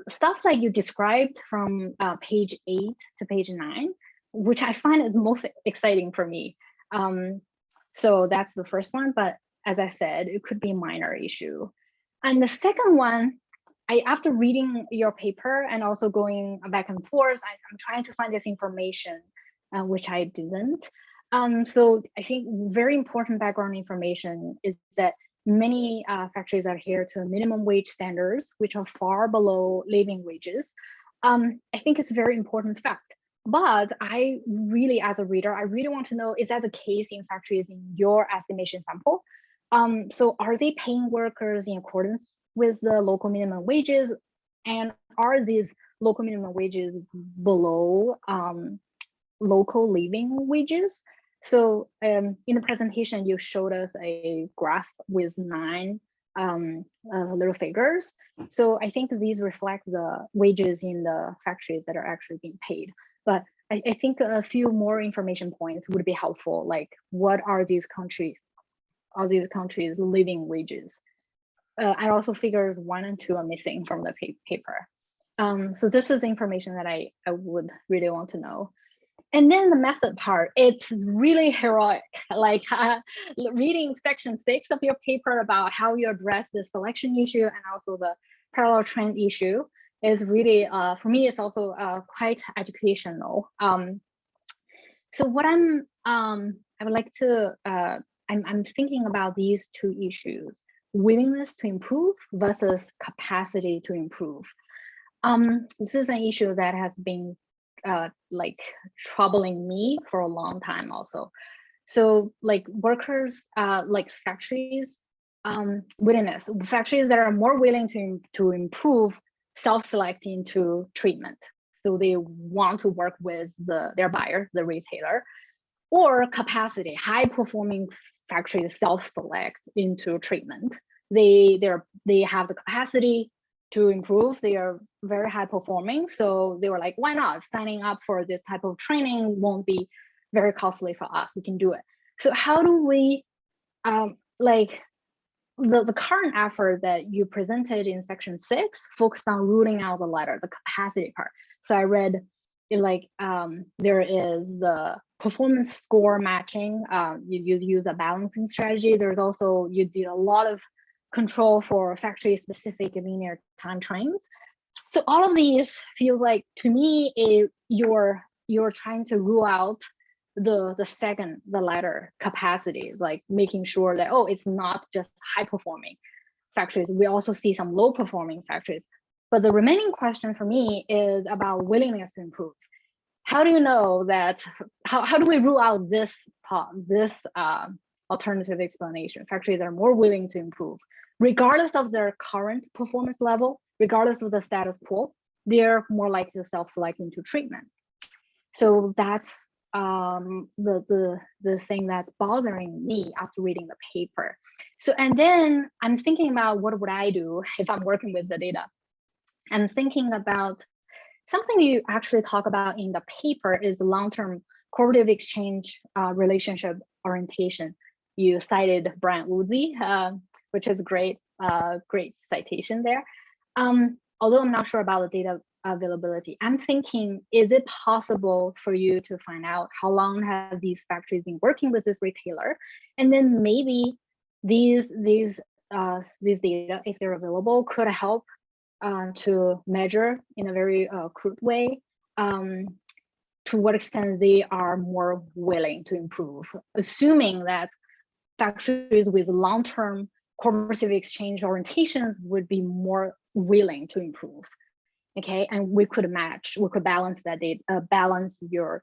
Stuff like you described from page 8 to page 9, which I find is most exciting for me. So that's the first one, but as I said, it could be a minor issue. And the second one, after reading your paper and also going back and forth, I'm trying to find this information, which I didn't. So I think very important background information is that many factories adhere to minimum wage standards, which are far below living wages. I think it's a very important fact. But I really, as a reader, I really want to know, is that the case in factories in your estimation sample? So are they paying workers in accordance with the local minimum wages? And are these local minimum wages below local living wages? So in the presentation, you showed us a graph with 9 little figures. So I think these reflect the wages in the factories that are actually being paid. But I think a few more information points would be helpful, like what are these countries living wages? And also figures 1 and 2 are missing from the paper. So this is information that I would really want to know. And then the method part, it's really heroic. Like reading section 6 of your paper about how you address the selection issue and also the parallel trend issue is really, for me, it's also quite educational. So what I would like to, I'm thinking about these 2 issues, willingness to improve versus capacity to improve. This is an issue that has been like troubling me for a long time also. So like workers, like factories, willingness, factories that are more willing to improve self-select into treatment. So they want to work with their buyer, the retailer, or capacity, high performing factories self-select into treatment. They have the capacity to improve. They are very high performing. So they were like, why not? Signing up for this type of training won't be very costly for us. We can do it. So how do we, like the current effort that you presented in section 6 focused on ruling out the latter, the capacity part. So I read like there is the performance score matching. You use a balancing strategy. There's also, you did a lot of control for factory specific linear time trains. So all of these feels like, to me, you're trying to rule out the latter capacity, like making sure that, oh, it's not just high performing factories. We also see some low performing factories. But the remaining question for me is about willingness to improve. How do you know that, how do we rule out this alternative explanation? Factories that are more willing to improve, regardless of their current performance level, regardless of the status quo, they're more likely to self-select into treatment. So that's the thing that's bothering me after reading the paper. So, and then I'm thinking about what would I do if I'm working with the data? I'm thinking about something you actually talk about in the paper is long-term cooperative exchange relationship orientation. You cited Brian Woodsey, which is great citation there. Although I'm not sure about the data availability, I'm thinking, is it possible for you to find out how long have these factories been working with this retailer? And then maybe these data, if they're available, could help to measure in a very crude way to what extent they are more willing to improve, assuming that factories with long-term corporate civic exchange orientations would be more willing to improve. Okay, and we could balance that data, balance your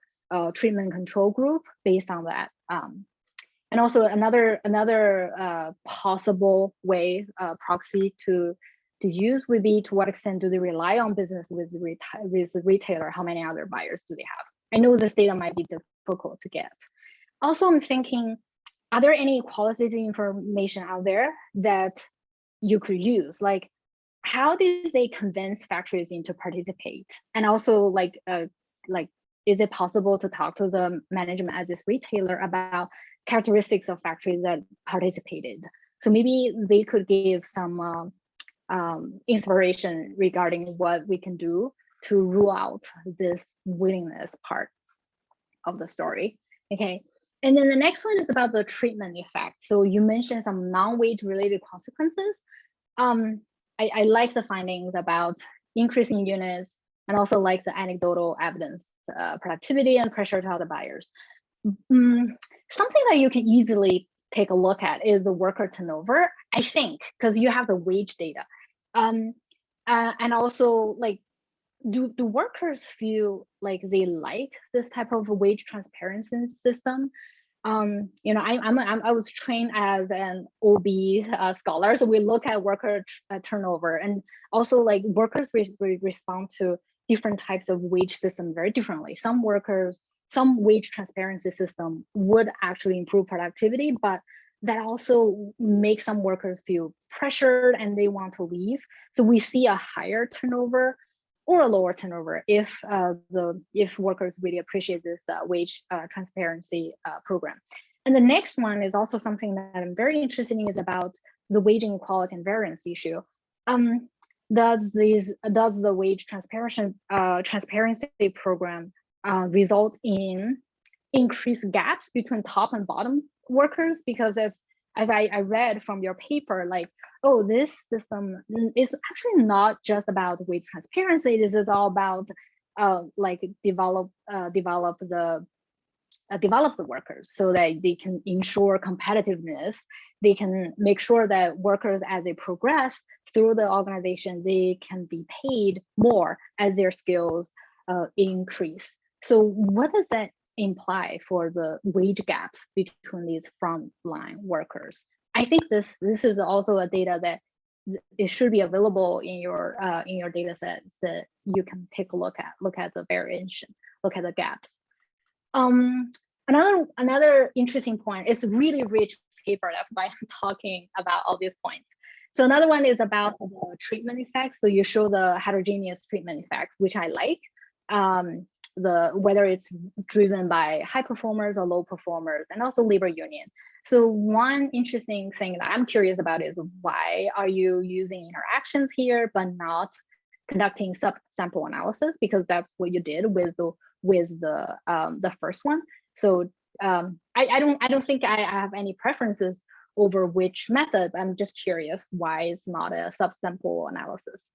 treatment control group based on that. And also another possible way proxy to use would be to what extent do they rely on business with the retailer? How many other buyers do they have? I know this data might be difficult to get. Also, I'm thinking, are there any qualitative information out there that you could use? Like, how did they convince factories into participate? And also, like, is it possible to talk to the management as this retailer about characteristics of factories that participated? So maybe they could give some inspiration regarding what we can do to rule out this willingness part of the story. Okay, and then the next one is about the treatment effect. So you mentioned some non-wage related consequences. I like the findings about increasing units, and also like the anecdotal evidence, productivity and pressure to other buyers. Something that you can easily take a look at is the worker turnover, I think, because you have the wage data. And also, like, do workers feel like they like this type of wage transparency system? You know, I was trained as an OB scholar, so we look at worker turnover, and also like workers respond to different types of wage system very differently. Some wage transparency system would actually improve productivity, but that also makes some workers feel pressured and they want to leave. So we see a higher turnover or a lower turnover if workers really appreciate this wage transparency program. And the next one is also something that I'm very interested in, is about the wage inequality and variance issue. Does the wage transparency program result in increased gaps between top and bottom workers? Because as I read from your paper, like, oh, this system is actually not just about wage transparency. This is all about like develop the workers so that they can ensure competitiveness. They can make sure that workers, as they progress through the organization, they can be paid more as their skills increase. So what does that imply for the wage gaps between these frontline workers? I think this is also a data that it should be available in your data set, so you can take a look at the variation, look at the gaps. Another interesting point, it's a really rich paper, that's why I'm talking about all these points. So another one is about the treatment effects. So you show the heterogeneous treatment effects, which I like. Whether it's driven by high performers or low performers, and also labor union. So one interesting thing that I'm curious about is, why are you using interactions here but not conducting subsample analysis? Because that's what you did with the first one. So I don't think I have any preferences over which method. I'm just curious why it's not a subsample analysis.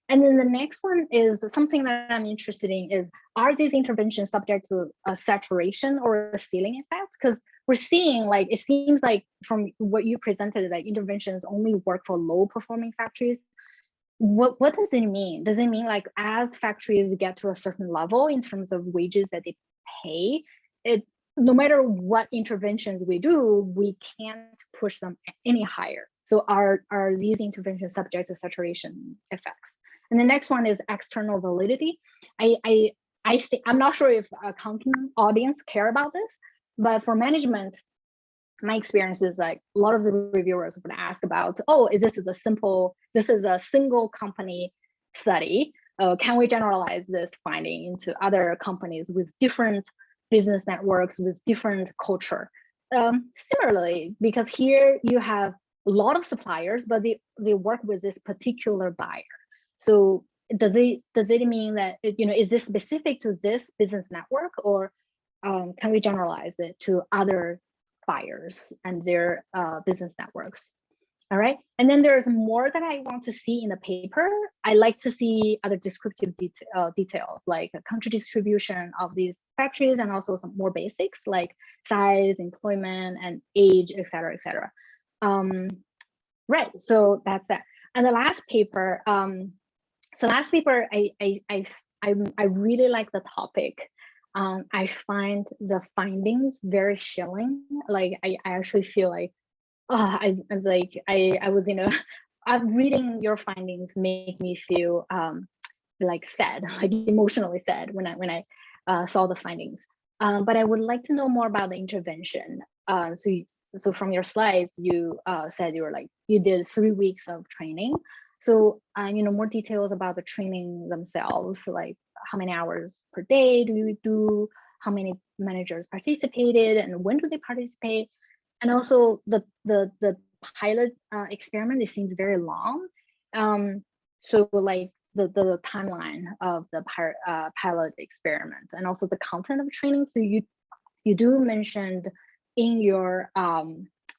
And then the next one is something that I'm interested in is, are these interventions subject to a saturation or a ceiling effect? Because we're seeing, like, it seems like from what you presented, that interventions only work for low performing factories. What does it mean? Does it mean, like, as factories get to a certain level in terms of wages that they pay, no matter what interventions we do, we can't push them any higher? So are these interventions subject to saturation effects? And the next one is external validity. I'm not sure if accounting audience care about this, but for management, my experience is, like, a lot of the reviewers would ask about, oh, this is a single company study. Can we generalize this finding into other companies with different business networks, with different culture? Similarly, because here you have a lot of suppliers, but they work with this particular buyer. So does it mean that, you know, is this specific to this business network, or can we generalize it to other buyers and their business networks? All right, and then there's more that I want to see in the paper. I like to see other descriptive details like a country distribution of these factories, and also some more basics like size, employment, and age, et cetera, et cetera. Right, so that's that. And the last paper, I really like the topic. I find the findings very chilling. Like I actually feel like, I was reading your findings make me feel like sad, like emotionally sad when I saw the findings. But I would like to know more about the intervention. So from your slides, you said you did 3 weeks of training. So more details about the training themselves, like how many hours per day do you do, how many managers participated, and when do they participate? And also the pilot experiment, it seems very long. So like the timeline of the pilot experiment, and also the content of training. So you do mentioned in your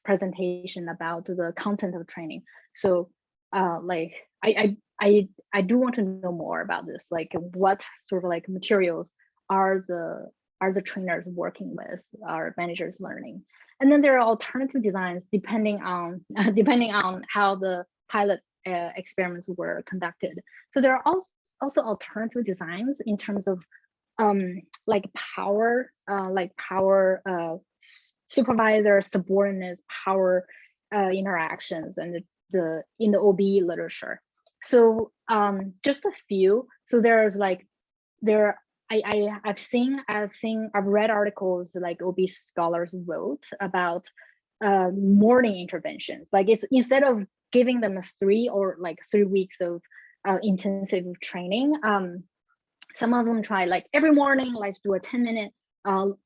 presentation about the content of training. So like I do want to know more about this. Like what sort of like materials are the trainers working with, are managers learning? And then there are alternative designs depending on how the pilot experiments were conducted. So there are also alternative designs in terms of power supervisor, subordinates, power interactions, and in the OB literature. So just a few. So I've read articles like OB scholars wrote about morning interventions. Like it's instead of giving them 3 weeks of intensive training, some of them try like every morning, let's do a 10-minute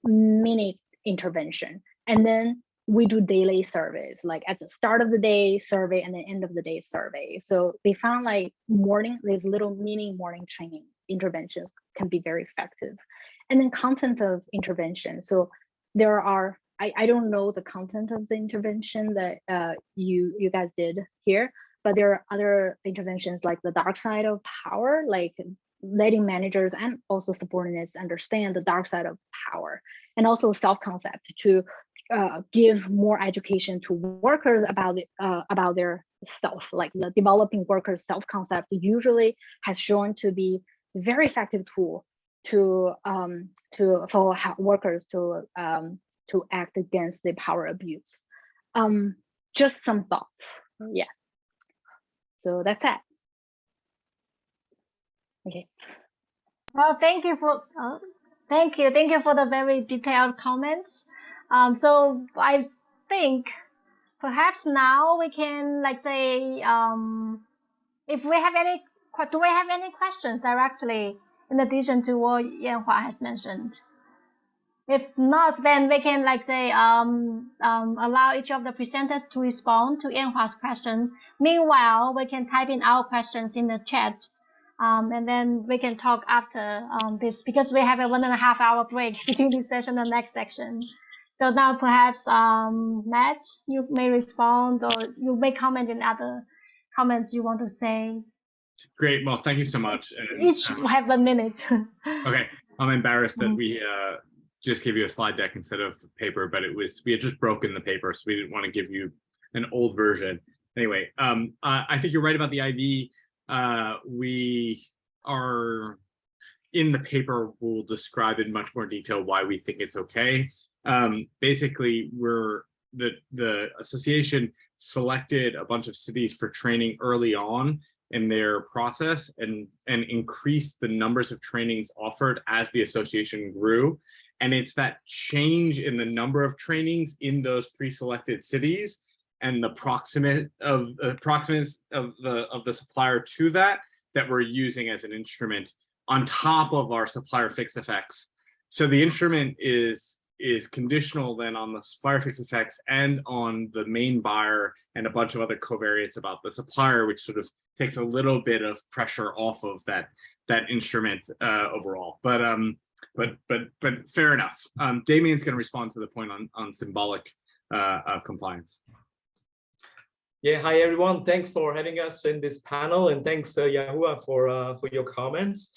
mini intervention. And then we do daily surveys, like at the start of the day survey and the end of the day survey. So they found like these little mini morning training interventions can be very effective. And then content of intervention. So there are, I don't know the content of the intervention that you guys did here, but there are other interventions like the dark side of power, like letting managers and also subordinates understand the dark side of power, and also self-concept to give more education to workers about their self. Like the developing workers self-concept usually has shown to be a very effective tool for workers to act against the power abuse. Just some thoughts. Yeah. So that's it. Okay. Well, thank you for the very detailed comments. So I think perhaps now we can say if we have any, do we have any questions directly in addition to what Yanhua has mentioned? If not, then we can allow each of the presenters to respond to Yanhua's question. Meanwhile, we can type in our questions in the chat. And then we can talk after this, because we have a 1.5 hour break between this session and the next section. So now perhaps Matt, you may respond, or you may comment in other comments you want to say. Great. Well, thank you so much. Each have 1 minute. Okay. I'm embarrassed that we just gave you a slide deck instead of paper, but we had just broken the paper, so we didn't want to give you an old version. Anyway, I think you're right about the IV. We are in the paper, we'll describe in much more detail why we think it's okay. Basically, the association selected a bunch of cities for training early on in their process and increased the numbers of trainings offered as the association grew. And it's that change in the number of trainings in those pre-selected cities and the proximate of the supplier to that we're using as an instrument on top of our supplier fixed effects. So the instrument is conditional then on the supplier fixed effects and on the main buyer and a bunch of other covariates about the supplier, which sort of takes a little bit of pressure off of that instrument overall. But fair enough. Damian's going to respond to the point on symbolic compliance. Yeah, hi everyone. Thanks for having us in this panel, and thanks Yahua for your comments.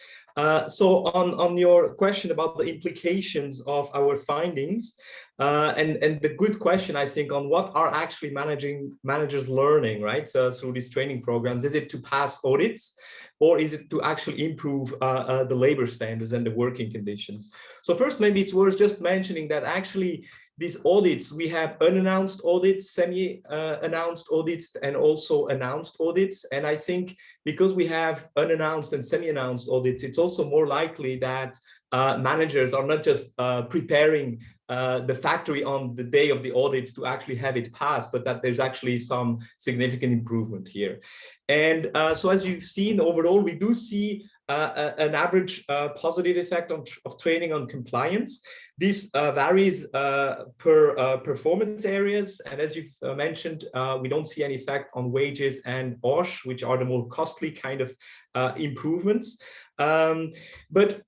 So on your question about the implications of our findings, and the good question, I think, on what are actually managers learning, right, through these training programs. Is it to pass audits, or is it to actually improve the labor standards and the working conditions? So first, maybe it's worth just mentioning that actually these audits, we have unannounced audits, semi-announced audits, and also announced audits. And I think because we have unannounced and semi-announced audits, it's also more likely that managers are not just preparing the factory on the day of the audit to actually have it passed, but that there's actually some significant improvement here. And so as you've seen, overall, we do see an average positive effect of training on compliance. This varies per performance areas. And as you've mentioned, we don't see any effect on wages and OSH, which are the more costly kind of improvements. But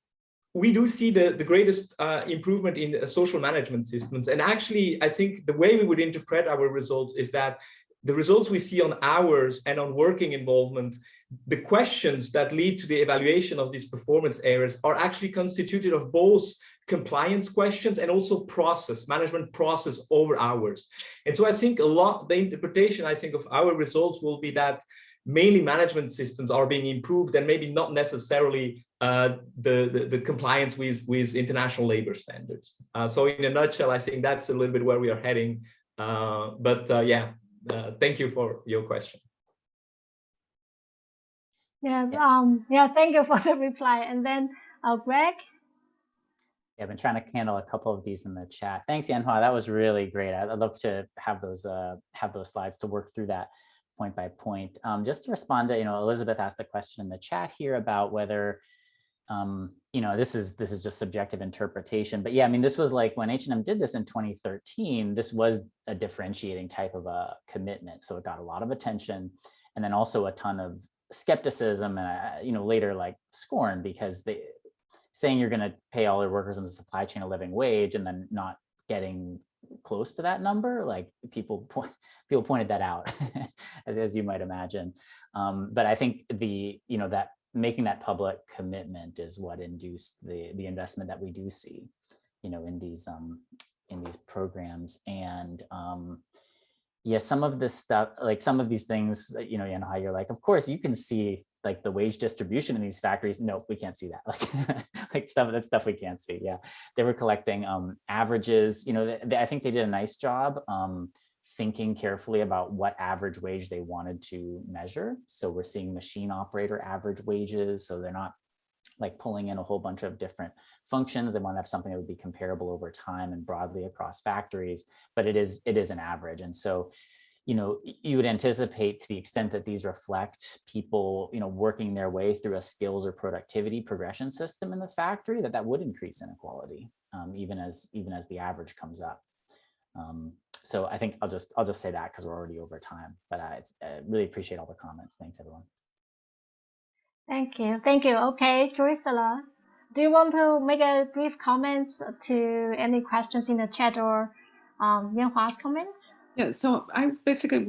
we do see the greatest improvement in social management systems. And actually, I think the way we would interpret our results is that the results we see on hours and on working involvement, the questions that lead to the evaluation of these performance areas are actually constituted of both compliance questions and also management process over hours. And so I think the interpretation, I think, of our results will be that mainly management systems are being improved, and maybe not necessarily the compliance with international labor standards. So in a nutshell, I think that's a little bit where we are heading. Yeah. Thank you for your question. Yeah, thank you for the reply. And then Greg? Yeah, I've been trying to handle a couple of these in the chat. Thanks, Yanhua. That was really great. I'd love to have those slides to work through that point by point. Just to respond to, Elizabeth asked a question in the chat here about whether, this is just subjective interpretation. But yeah, I mean, this was like when H&M did this in 2013, this was a differentiating type of a commitment. So it got a lot of attention, and then also a ton of skepticism and, later like scorn, because saying you're going to pay all your workers in the supply chain a living wage and then not getting close to that number, like people pointed that out, as you might imagine. But I think that making that public commitment is what induced the investment that we do see, in these programs. And yeah, some of this stuff, like some of these things, and how you're like, of course you can see like the wage distribution in these factories. No, we can't see that. Like that's stuff we can't see. Yeah, they were collecting averages. I think they did a nice job thinking carefully about what average wage they wanted to measure. So we're seeing machine operator average wages. So they're not like pulling in a whole bunch of different functions. They want to have something that would be comparable over time and broadly across factories, but it is an average. And so, you would anticipate, to the extent that these reflect people, working their way through a skills or productivity progression system in the factory, that would increase inequality, even as the average comes up. So I think I'll just say that because we're already over time, but I really appreciate all the comments. Thanks, everyone. Thank you. Okay, Drusilla, do you want to make a brief comment to any questions in the chat or Yanhua's comments? Yeah, so I basically,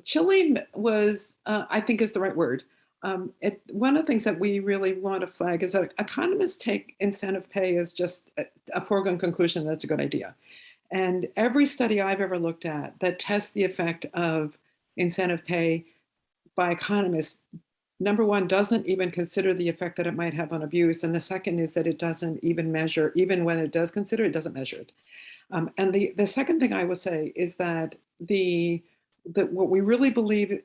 chilling was, I think is the right word. One of the things that we really want to flag is that economists take incentive pay as just a foregone conclusion that's a good idea. And every study I've ever looked at that tests the effect of incentive pay by economists, number one, doesn't even consider the effect that it might have on abuse. And the second is that it doesn't even measure, even when it does consider, it doesn't measure it. And the second thing I will say is that what we really believe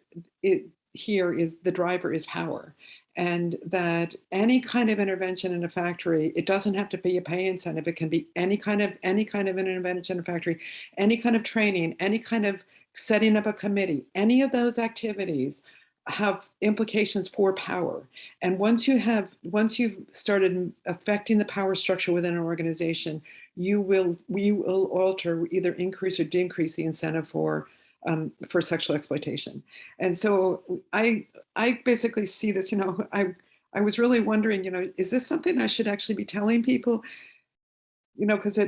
here is the driver is power, and that any kind of intervention in a factory, it doesn't have to be a pay incentive. It can be any kind of intervention in a factory, any kind of training, any kind of setting up a committee. Any of those activities have implications for power. And once you've started affecting the power structure within an organization, we will alter, either increase or decrease the incentive for sexual exploitation. And so I basically see this, I was really wondering, is this something I should actually be telling people? Because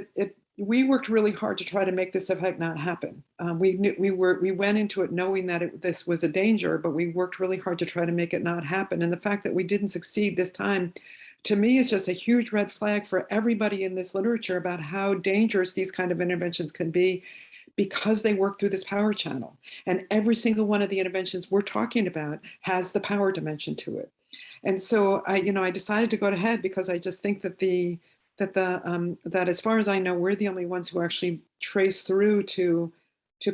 we worked really hard to try to make this effect not happen. We went into it knowing that this was a danger, but we worked really hard to try to make it not happen. And the fact that we didn't succeed this time, to me, is just a huge red flag for everybody in this literature about how dangerous these kind of interventions can be, because they work through this power channel. And every single one of the interventions we're talking about has the power dimension to it. And so I decided to go ahead because I just think that that as far as I know, we're the only ones who actually trace through to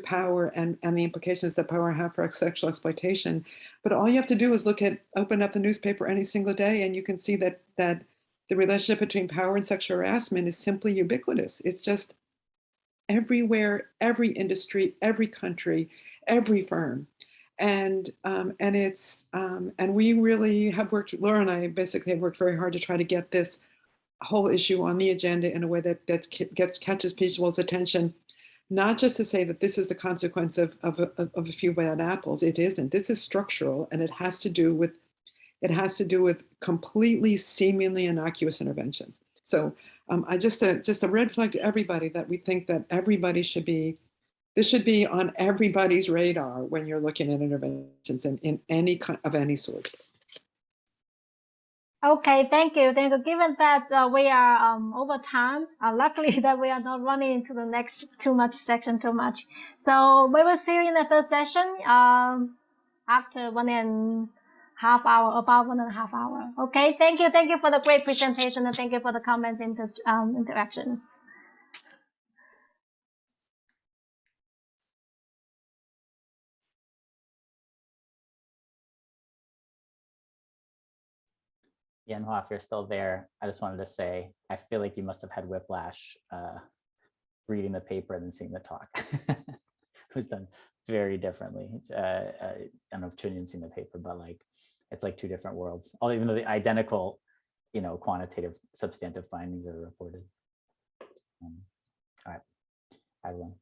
power and the implications that power have for sexual exploitation. But all you have to do is open up the newspaper any single day, and you can see that the relationship between power and sexual harassment is simply ubiquitous. It's just everywhere, every industry, every country, every firm. And we really have worked, Laura and I basically have worked very hard to try to get this whole issue on the agenda in a way that catches people's attention, not just to say that this is the consequence of a few bad apples. It isn't. This is structural, and it has to do with completely seemingly innocuous interventions. So I just a red flag to everybody that we think that this should be on everybody's radar when you're looking at interventions in any sort. Okay, thank you. Given that we are over time, luckily that we are not running into the next section too much. So we will see you in the third session after about 1.5 hours. Okay, thank you for the great presentation, and thank you for the comments and interactions. Yenhua, if you're still there, I just wanted to say, I feel like you must have had whiplash reading the paper and then seeing the talk. It was done very differently. I don't know if Chunyun's seen the paper, but it's like two different worlds. Even though the identical, quantitative substantive findings are reported. All right, everyone.